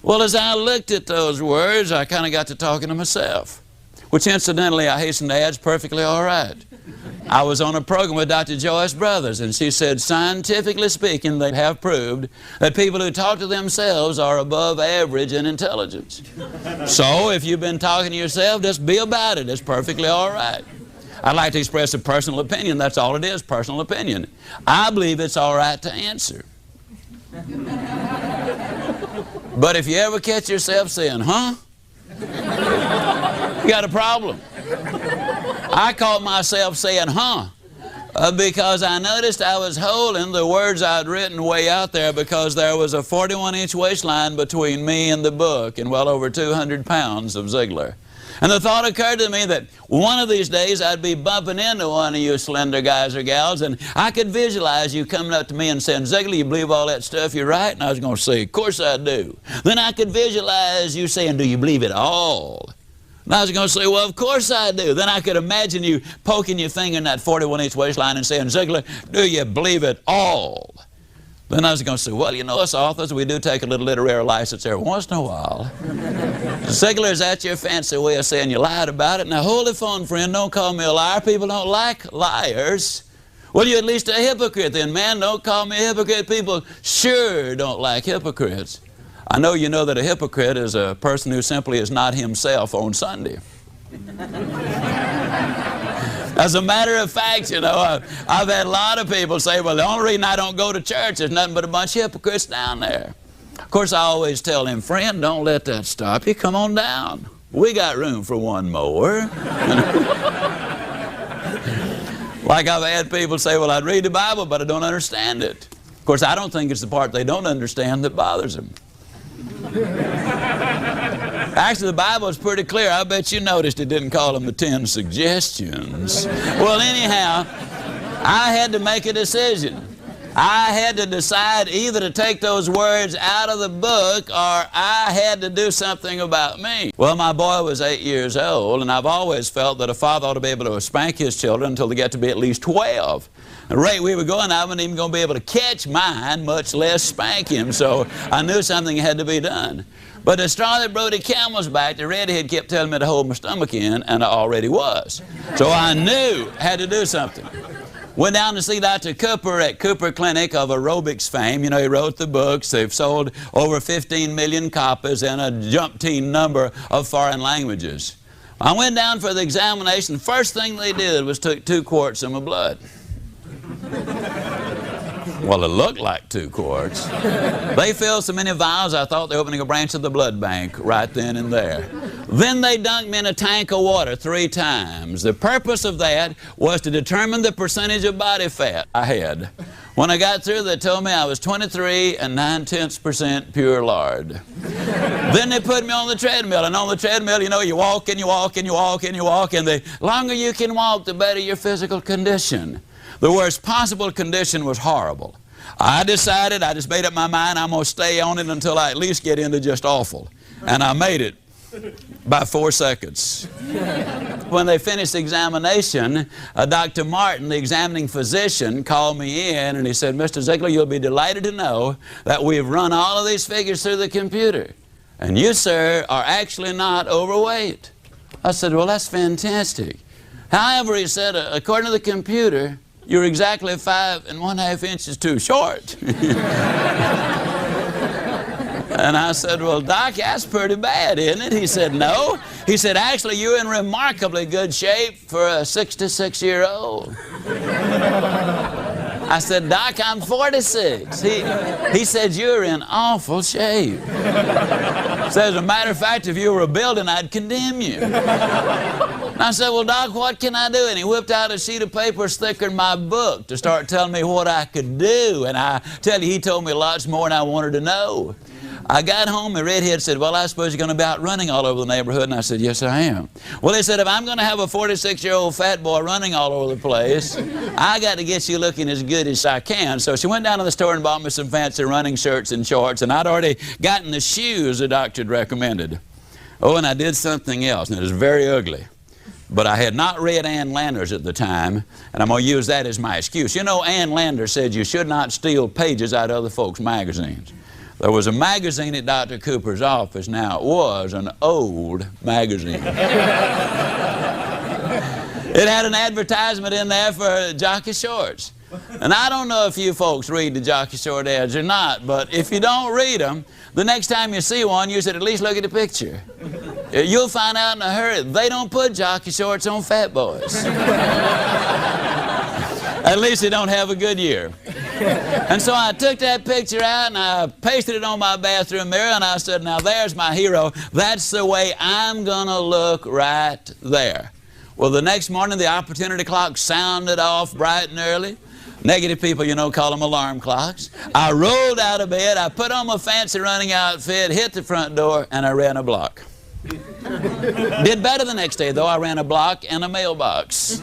Well, as I looked at those words, I kind of got to talking to myself, which incidentally, I hasten to add, is perfectly all right. I was on a program with Dr. Joyce Brothers, and she said, scientifically speaking, they have proved that people who talk to themselves are above average in intelligence. So if you've been talking to yourself, just be about it. It's perfectly all right. I'd like to express a personal opinion. That's all it is, personal opinion. I believe it's all right to answer. But if you ever catch yourself saying, huh? You got a problem. I caught myself saying, huh, because I noticed I was holding the words I'd written way out there because there was a 41-inch waistline between me and the book and well over 200 pounds of Ziglar. And the thought occurred to me that one of these days I'd be bumping into one of you slender guys or gals, and I could visualize you coming up to me and saying, Ziglar, you believe all that stuff you write? And I was going to say, of course I do. Then I could visualize you saying, do you believe it all? And I was going to say, well, of course I do. Then I could imagine you poking your finger in that 41-inch waistline and saying, Ziglar, do you believe it all? Then I was going to say, well, you know, us authors, we do take a little literary license every once in a while. Ziglar, is that your fancy way of saying you lied about it? Now, hold the phone, friend. Don't call me a liar. People don't like liars. Well, you're at least a hypocrite then, man. Don't call me a hypocrite. People sure don't like hypocrites. I know you know that a hypocrite is a person who simply is not himself on Sunday. As a matter of fact, you know, I've had a lot of people say, well, the only reason I don't go to church is nothing but a bunch of hypocrites down there. Of course, I always tell them, friend, don't let that stop you. Come on down. We got room for one more. Like I've had people say, well, I'd read the Bible, but I don't understand it. Of course, I don't think it's the part they don't understand that bothers them. Actually, the Bible is pretty clear. I bet you noticed it didn't call them the 10 suggestions. Well, anyhow, I had to make a decision. I had to decide either to take those words out of the book or I had to do something about me. Well, my boy was 8 years old, and I've always felt that a father ought to be able to spank his children until they get to be at least 12. The rate we were going, I wasn't even going to be able to catch mine, much less spank him, so I knew something had to be done. But the straw that broke the camel's back, the redhead kept telling me to hold my stomach in, and I already was. So I knew I had to do something. Went down to see Dr. Cooper at Cooper Clinic of aerobics fame. You know, he wrote the books. They've sold over 15 million copies in a jumpteen number of foreign languages. I went down for the examination. First thing they did was took 2 quarts of my blood. Well, it looked like 2 quarts. They filled so many vials, I thought they were opening a branch of the blood bank right then and there. Then they dunked me in a tank of water 3 times. The purpose of that was to determine the percentage of body fat I had. When I got through, they told me I was 23 9/10% pure lard. Then they put me on the treadmill, and on the treadmill, you know, you walk and you walk and you walk and you walk, and the longer you can walk, the better your physical condition. The worst possible condition was horrible. I decided, I just made up my mind, I'm going to stay on it until I at least get into just awful. And I made it by 4 seconds. When they finished the examination, Dr. Martin, the examining physician, called me in and he said, Mr. Ziglar, you'll be delighted to know that we've run all of these figures through the computer. And you, sir, are actually not overweight. I said, well, that's fantastic. However, he said, according to the computer, you're exactly 5 1/2 inches too short. And I said, well, Doc, that's pretty bad, isn't it? He said, no. He said, actually, you're in remarkably good shape for a 66-year-old. I said, Doc, I'm 46. He said, you're in awful shape. So as a matter of fact, if you were a building, I'd condemn you. And I said, well, Doc, what can I do? And he whipped out a sheet of paper thicker than my book to start telling me what I could do. And I tell you, he told me lots more than I wanted to know. I got home, the redhead said, well, I suppose you're going to be out running all over the neighborhood. And I said, yes, I am. Well, he said, if I'm going to have a 46-year-old fat boy running all over the place, I got to get you looking as good as I can. So she went down to the store and bought me some fancy running shirts and shorts, and I'd already gotten the shoes the doctor had recommended. Oh, and I did something else, and it was very ugly. But I had not read Ann Landers at the time, and I'm going to use that as my excuse. You know, Ann Landers said you should not steal pages out of other folks' magazines. There was a magazine at Dr. Cooper's office. Now, it was an old magazine. It had an advertisement in there for jockey shorts. And I don't know if you folks read the jockey short ads or not, but if you don't read them, the next time you see one, you should at least look at the picture. You'll find out in a hurry, they don't put jockey shorts on fat boys. At least they don't have a good year. And so I took that picture out and I pasted it on my bathroom mirror and I said, now there's my hero. That's the way I'm going to look right there. Well, the next morning the opportunity clock sounded off bright and early. Negative people, you know, call them alarm clocks. I rolled out of bed, I put on my fancy running outfit, hit the front door, and I ran a block. Did better the next day, though. I ran a block and a mailbox.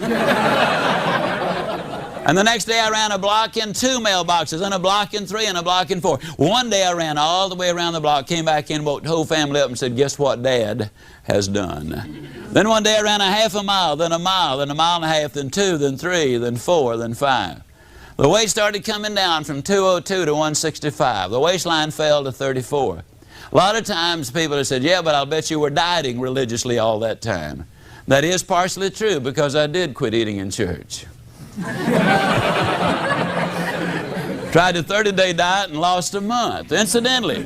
And the next day I ran a block and 2 mailboxes, and a block and 3, and a block and 4. One day I ran all the way around the block, came back in, woke the whole family up and said, guess what Dad has done? Then one day I ran a half a mile, then a mile, then a mile and a half, then 2, then 3, then 4, then 5. The weight started coming down from 202 to 165. The waistline fell to 34. A lot of times people have said, yeah, but I'll bet you were dieting religiously all that time. That is partially true because I did quit eating in church. Tried a 30-day diet and lost a month. Incidentally,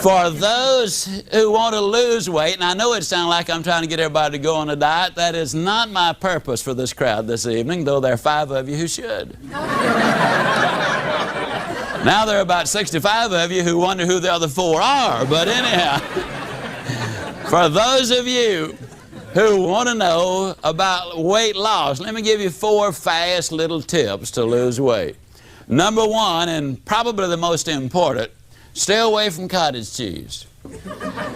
For those who want to lose weight, and I know it sounds like I'm trying to get everybody to go on a diet, that is not my purpose for this crowd this evening, though there are 5 of you who should. Now there are about 65 of you who wonder who the other 4 are, but anyhow, for those of you who want to know about weight loss, let me give you 4 fast little tips to lose weight. Number 1, and probably the most important, stay away from cottage cheese.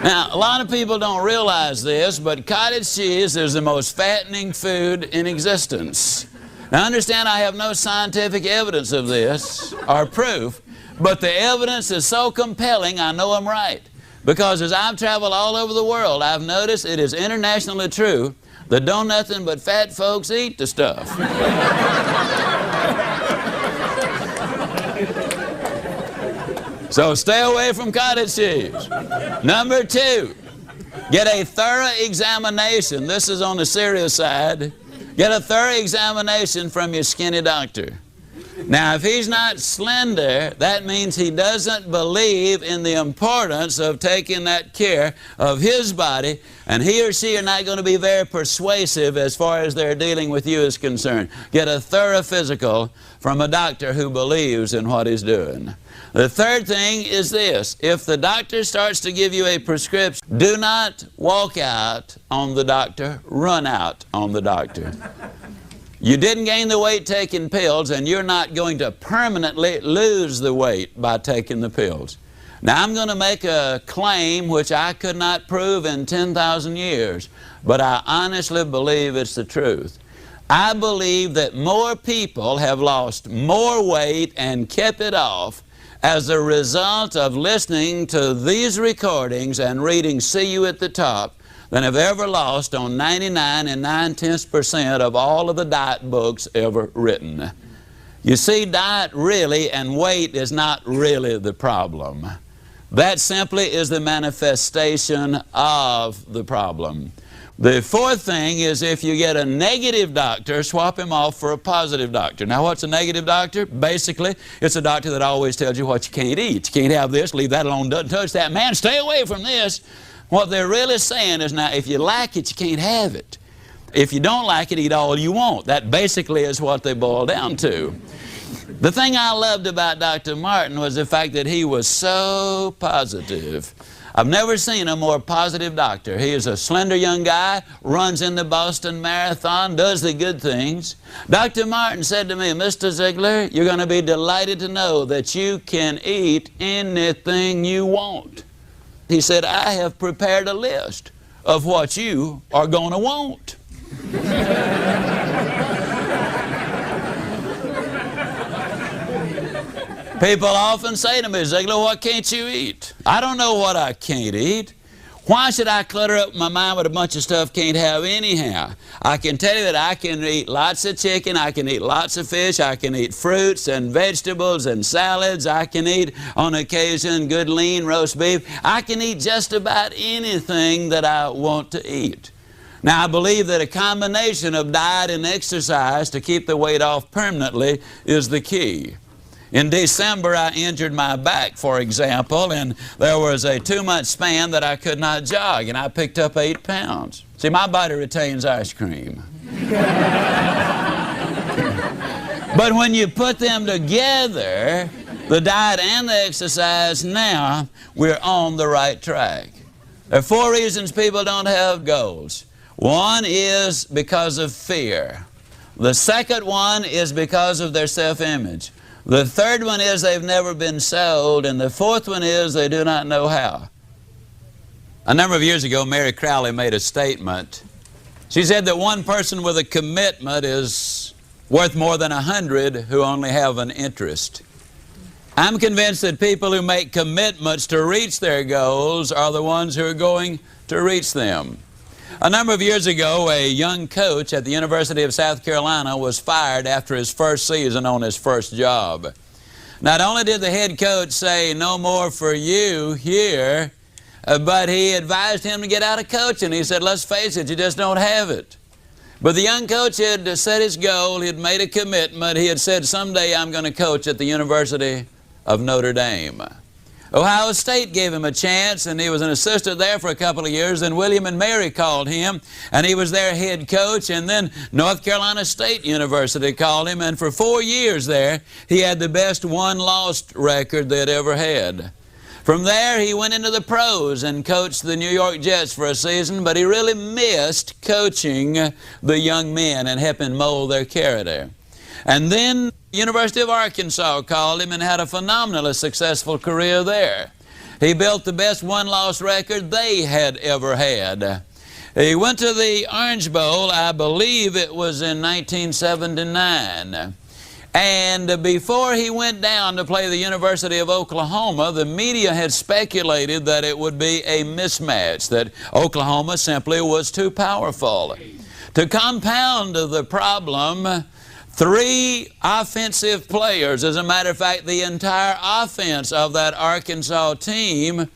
Now, a lot of people don't realize this, but cottage cheese is the most fattening food in existence. Now, understand, I have no scientific evidence of this or proof, but the evidence is so compelling, I know I'm right. Because as I've traveled all over the world, I've noticed it is internationally true that don't nothing but fat folks eat the stuff. So stay away from cottage cheese. Number 2, get a thorough examination. This is on the serious side. Get a thorough examination from your skinny doctor. Now, if he's not slender, that means he doesn't believe in the importance of taking that care of his body, and he or she are not going to be very persuasive as far as their dealing with you is concerned. Get a thorough physical from a doctor who believes in what he's doing. The third thing is this: if the doctor starts to give you a prescription, do not walk out on the doctor, run out on the doctor. You didn't gain the weight taking pills, and you're not going to permanently lose the weight by taking the pills. Now, I'm going to make a claim which I could not prove in 10,000 years, but I honestly believe it's the truth. I believe that more people have lost more weight and kept it off as a result of listening to these recordings and reading See You at the Top than have ever lost on 99 9/10% of all of the diet books ever written. You see, diet really and weight is not really the problem. That simply is the manifestation of the problem. The fourth thing is, if you get a negative doctor, swap him off for a positive doctor. Now, what's a negative doctor? Basically, it's a doctor that always tells you what you can't eat. You can't have this, leave that alone, doesn't touch that. Man, stay away from this. What they're really saying is, now, if you like it, you can't have it. If you don't like it, eat all you want. That basically is what they boil down to. The thing I loved about Dr. Martin was the fact that he was so positive. I've never seen a more positive doctor. He is a slender young guy, runs in the Boston Marathon, does the good things. Dr. Martin said to me, Mr. Ziglar, you're going to be delighted to know that you can eat anything you want. He said, I have prepared a list of what you are going to want. People often say to me, Ziglar, what can't you eat? I don't know what I can't eat. Why should I clutter up my mind with a bunch of stuff can't have anyhow? I can tell you that I can eat lots of chicken, I can eat lots of fish, I can eat fruits and vegetables and salads, I can eat on occasion good lean roast beef. I can eat just about anything that I want to eat. Now, I believe that a combination of diet and exercise to keep the weight off permanently is the key. In December, I injured my back, for example, and there was a 2-month span that I could not jog, and I picked up 8 pounds. See, my body retains ice cream. But when you put them together, the diet and the exercise, now we're on the right track. There are 4 reasons people don't have goals. One is because of fear. The second one is because of their self-image. The third one is they've never been sold, and the fourth one is they do not know how. A number of years ago, Mary Crowley made a statement. She said that one person with a commitment is worth more than 100 who only have an interest. I'm convinced that people who make commitments to reach their goals are the ones who are going to reach them. A number of years ago, a young coach at the University of South Carolina was fired after his first season on his first job. Not only did the head coach say, no more for you here, but he advised him to get out of coaching. He said, let's face it, you just don't have it. But the young coach had set his goal, he had made a commitment, he had said, someday I'm going to coach at the University of Notre Dame. Ohio State gave him a chance, and he was an assistant there for a couple of years. Then William and Mary called him, and he was their head coach. And then North Carolina State University called him, and for 4 years there, he had the best one-loss record they'd ever had. From there, he went into the pros and coached the New York Jets for a season, but he really missed coaching the young men and helping mold their character. And then University of Arkansas called him and had a phenomenally successful career there. He built the best one-loss record they had ever had. He went to the Orange Bowl, I believe it was in 1979. And before he went down to play the University of Oklahoma, the media had speculated that it would be a mismatch, that Oklahoma simply was too powerful. To compound the problem, 3 offensive players, as a matter of fact, the entire offense of that Arkansas team,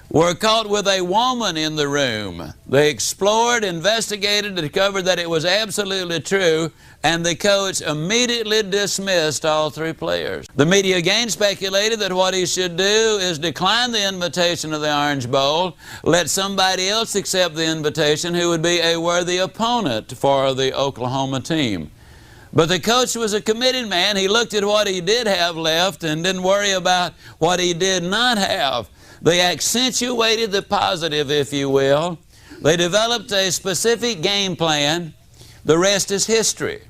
were caught with a woman in the room. They explored, investigated, discovered that it was absolutely true, and the coach immediately dismissed all 3 players. The media again speculated that what he should do is decline the invitation of the Orange Bowl, let somebody else accept the invitation who would be a worthy opponent for the Oklahoma team. But the coach was a committed man. He looked at what he did have left and didn't worry about what he did not have. They accentuated the positive, if you will. They developed a specific game plan. The rest is history.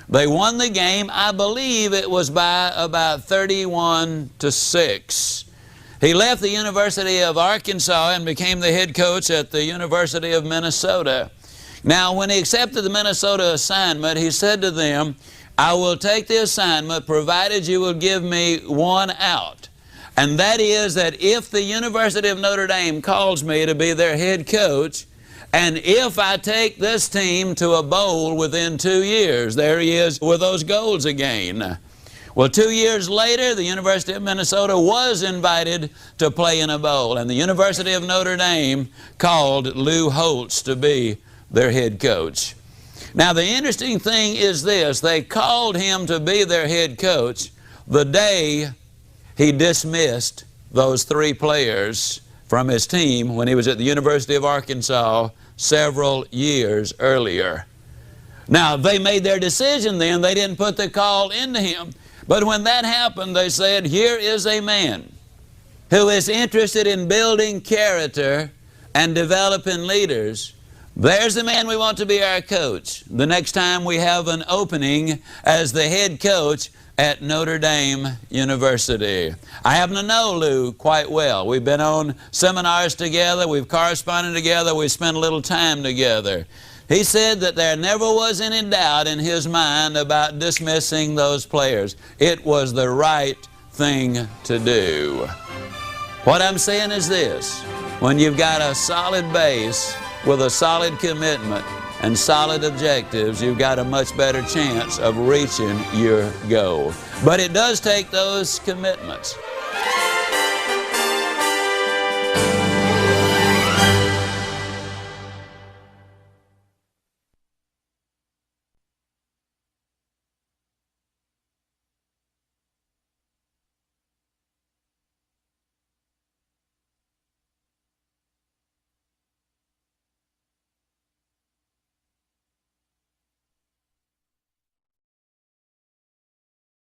They won the game. I believe it was by about 31-6. He left the University of Arkansas and became the head coach at the University of Minnesota. Now, when he accepted the Minnesota assignment, he said to them, "I will take the assignment provided you will give me one out. And that is that if the University of Notre Dame calls me to be their head coach, and if I take this team to a bowl within 2 years," there he is with those goals again. Well, 2 years later, the University of Minnesota was invited to play in a bowl, and the University of Notre Dame called Lou Holtz to be their head coach. Now, the interesting thing is this: they called him to be their head coach the day he dismissed those 3 players from his team when he was at the University of Arkansas several years earlier. Now, they made their decision then. They didn't put the call into him. But when that happened, they said, here is a man who is interested in building character and developing leaders. There's the man we want to be our coach the next time we have an opening as the head coach at Notre Dame University. I happen to know Lou quite well. We've been on seminars together, we've corresponded together, we've spent a little time together. He said that there never was any doubt in his mind about dismissing those players. It was the right thing to do. What I'm saying is this: when you've got a solid base with a solid commitment and solid objectives, you've got a much better chance of reaching your goal. But it does take those commitments.